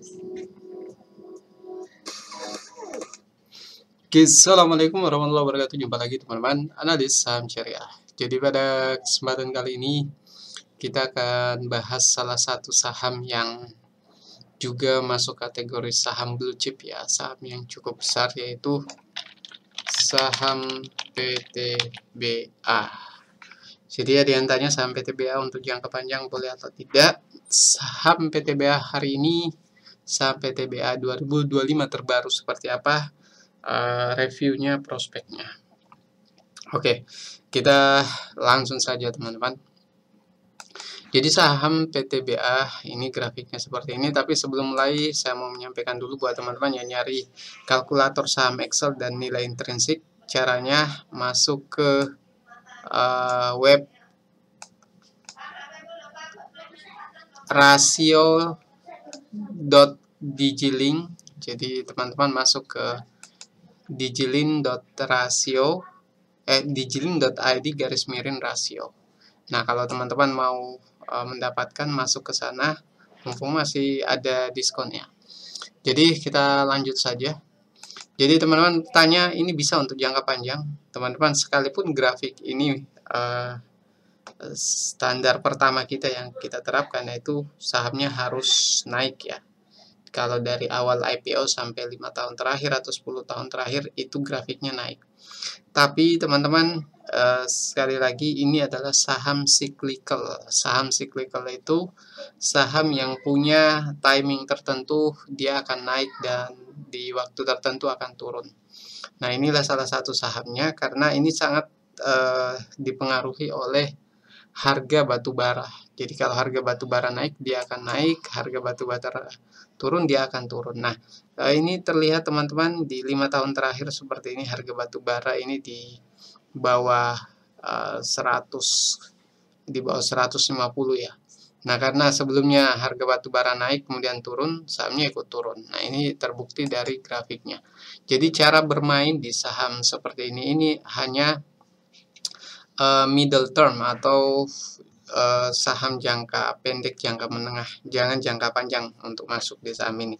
Oke, assalamualaikum warahmatullahi wabarakatuh. Jumpa lagi teman-teman, analis saham syariah. Jadi pada kesempatan kali ini kita akan bahas salah satu saham yang juga masuk kategori saham blue chip ya, saham yang cukup besar, yaitu saham PTBA. Jadi ada yang tanya saham PTBA untuk jangka panjang boleh atau tidak. Saham PTBA hari ini, saham PTBA 2025 terbaru seperti apa? Reviewnya, prospeknya. Oke, kita langsung saja teman-teman. Jadi saham PTBA ini grafiknya seperti ini, tapi sebelum mulai saya mau menyampaikan dulu buat teman-teman yang nyari kalkulator saham Excel dan nilai intrinsik. Caranya masuk ke web rasio.digilink. Jadi teman-teman masuk ke digilink.rasio.digilink.id/rasio. Nah, kalau teman-teman mau mendapatkan, masuk ke sana, mumpung masih ada diskonnya. Jadi kita lanjut saja. Jadi teman-teman tanya ini bisa untuk jangka panjang. Teman-teman, sekalipun grafik ini standar pertama kita yang kita terapkan, yaitu sahamnya harus naik ya. Kalau dari awal IPO sampai 5 tahun terakhir atau 10 tahun terakhir itu grafiknya naik. Tapi teman-teman, sekali lagi ini adalah saham cyclical. Saham cyclical itu saham yang punya timing tertentu, dia akan naik dan di waktu tertentu akan turun. Nah, inilah salah satu sahamnya karena ini sangat dipengaruhi oleh harga batu bara. Jadi kalau harga batu bara naik, dia akan naik, harga batu bara turun, dia akan turun. Nah, ini terlihat teman-teman di 5 tahun terakhir seperti ini, harga batu bara ini di bawah 150 ya. Nah, karena sebelumnya harga batu bara naik kemudian turun, sahamnya ikut turun. Nah, ini terbukti dari grafiknya. Jadi cara bermain di saham seperti ini hanya middle term atau saham jangka pendek, jangka menengah, jangan jangka panjang untuk masuk di saham ini.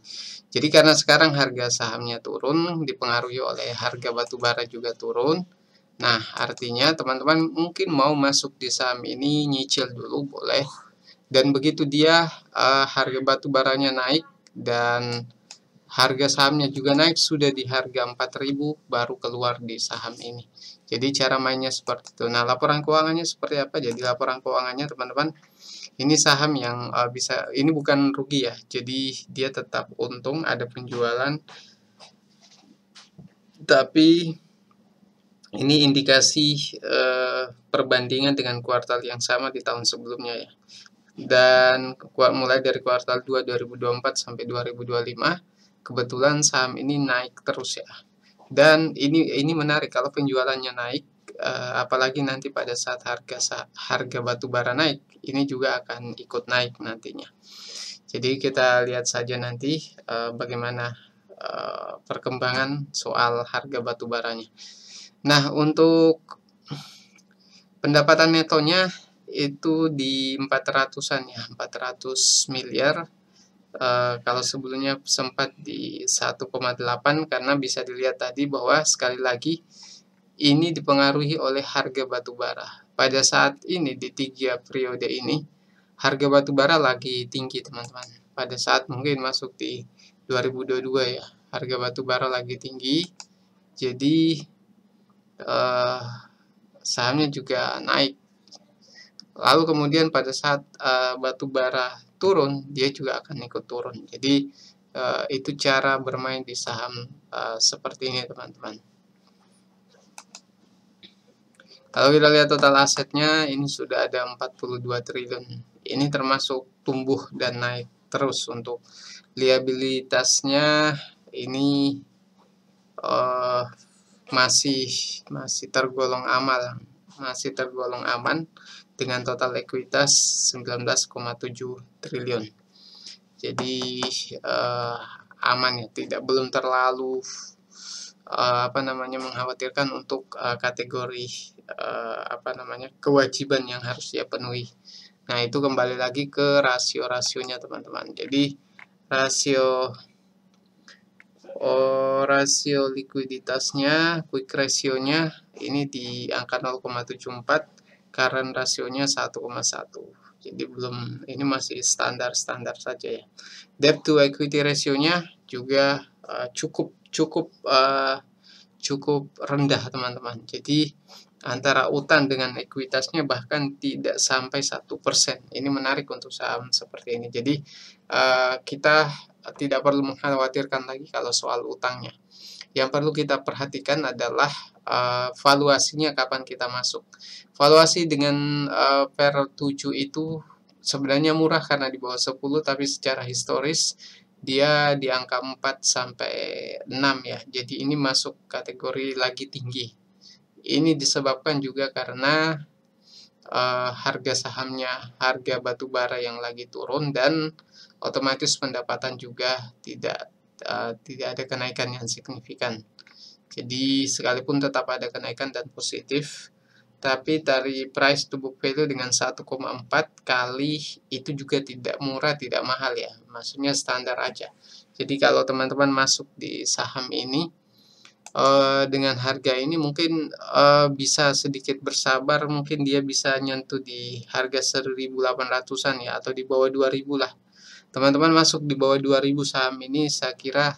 Jadi karena sekarang harga sahamnya turun, dipengaruhi oleh harga batubara juga turun. Nah, artinya teman-teman mungkin mau masuk di saham ini, nyicil dulu boleh. Dan begitu dia harga batubaranya naik dan harga sahamnya juga naik, sudah di harga 4.000 baru keluar di saham ini. Jadi cara mainnya seperti itu. Nah, laporan keuangannya seperti apa? Jadi laporan keuangannya teman-teman, ini saham yang bisa, ini bukan rugi ya. Jadi dia tetap untung, ada penjualan. Tapi ini indikasi perbandingan dengan kuartal yang sama di tahun sebelumnya ya. Dan mulai dari kuartal 2 2024 sampai 2025, kebetulan saham ini naik terus ya. Dan ini menarik kalau penjualannya naik, apalagi nanti pada saat harga batubara naik, ini juga akan ikut naik nantinya. Jadi kita lihat saja nanti bagaimana perkembangan soal harga batubaranya. Nah, untuk pendapatan netonya itu di 400-an ya, 400 miliar. Kalau sebelumnya sempat di 1,8 karena bisa dilihat tadi bahwa sekali lagi ini dipengaruhi oleh harga batubara. Pada saat ini di 3 periode ini harga batubara lagi tinggi teman-teman. Pada saat mungkin masuk di 2022 ya, harga batubara lagi tinggi. Jadi sahamnya juga naik. Lalu kemudian pada saat batubara turun, dia juga akan ikut turun. Jadi itu cara bermain di saham seperti ini teman-teman. Kalau kita lihat total asetnya, ini sudah ada 42 triliun. Ini termasuk tumbuh dan naik terus. Untuk liabilitasnya ini masih tergolong aman dengan total ekuitas 19,7 triliun. Jadi aman ya, belum terlalu mengkhawatirkan untuk kategori kewajiban yang harus dia penuhi. Nah, itu kembali lagi ke rasio-rasionya teman-teman. Jadi rasio rasio likuiditasnya, quick ratio-nya ini di angka 0,74, current rasionya 1,1. Jadi belum, ini masih standar-standar saja ya. Debt to equity ratio-nya juga cukup rendah teman-teman. Jadi antara utang dengan ekuitasnya bahkan tidak sampai 1%. Ini menarik untuk saham seperti ini. Jadi kita tidak perlu mengkhawatirkan lagi kalau soal utangnya. Yang perlu kita perhatikan adalah valuasinya kapan kita masuk. Valuasi dengan per 7 itu sebenarnya murah karena di bawah 10, tapi secara historis dia di angka 4 sampai 6 ya. Jadi ini masuk kategori lagi tinggi. Ini disebabkan juga karena harga sahamnya, harga batu bara yang lagi turun, dan otomatis pendapatan juga tidak ada kenaikan yang signifikan. Jadi sekalipun tetap ada kenaikan dan positif, tapi dari price to book value dengan 1,4 kali itu juga tidak murah, tidak mahal ya. Maksudnya standar aja. Jadi kalau teman-teman masuk di saham ini dengan harga ini mungkin bisa sedikit bersabar, mungkin dia bisa nyentuh di harga 1.800-an ya, atau di bawah 2.000 lah. Teman-teman masuk di bawah 2.000 saham ini, saya kira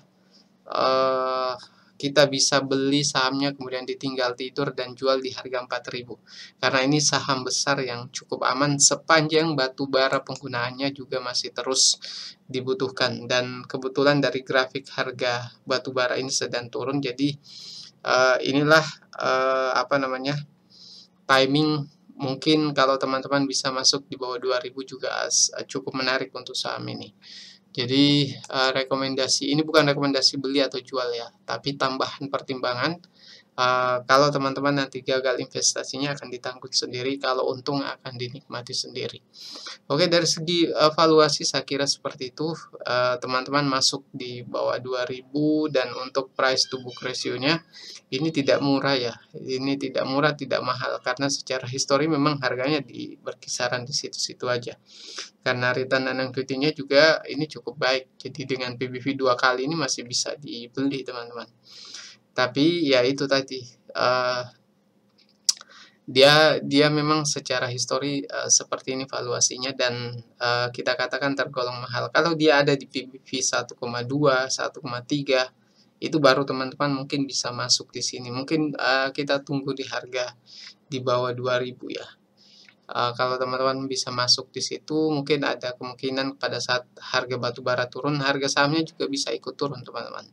kita bisa beli sahamnya kemudian ditinggal tidur dan jual di harga 4.000. Karena ini saham besar yang cukup aman sepanjang batu bara penggunaannya juga masih terus dibutuhkan. Dan kebetulan dari grafik harga batu bara ini sedang turun, jadi inilah timing. Mungkin kalau teman-teman bisa masuk di bawah 2.000 juga cukup menarik untuk saham ini. Jadi rekomendasi ini bukan rekomendasi beli atau jual ya, tapi tambahan pertimbangan. Kalau teman-teman nanti gagal investasinya akan ditanggung sendiri, kalau untung akan dinikmati sendiri. Oke, dari segi valuasi saya kira seperti itu. Teman-teman masuk di bawah 2.000, dan untuk price to book ratio-nya ini tidak murah ya. Ini tidak murah, tidak mahal, karena secara histori memang harganya berkisaran di situ-situ aja. Karena return on equity-nya juga ini cukup baik. Jadi dengan PBV 2 kali ini masih bisa dibeli teman-teman. Tapi ya itu tadi, dia memang secara histori seperti ini valuasinya, dan kita katakan tergolong mahal. Kalau dia ada di PBV 1,2, 1,3, itu baru teman-teman mungkin bisa masuk di sini. Mungkin kita tunggu di harga di bawah 2.000 ya. Kalau teman-teman bisa masuk di situ, mungkin ada kemungkinan pada saat harga batu bara turun, harga sahamnya juga bisa ikut turun teman-teman.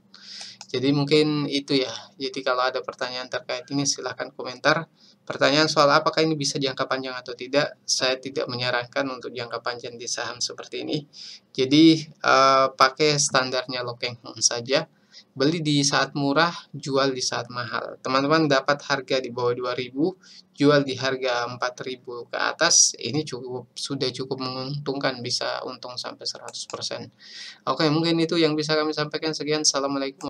Jadi mungkin itu ya. Jadi kalau ada pertanyaan terkait ini silahkan komentar. Pertanyaan soal apakah ini bisa jangka panjang atau tidak, saya tidak menyarankan untuk jangka panjang di saham seperti ini. Jadi pakai standarnya Lock and Home saja. Beli di saat murah, jual di saat mahal. Teman-teman dapat harga di bawah 2.000, jual di harga 4.000 ke atas, ini sudah cukup menguntungkan, bisa untung sampai 100%. Oke, mungkin itu yang bisa kami sampaikan. Sekian, assalamualaikum.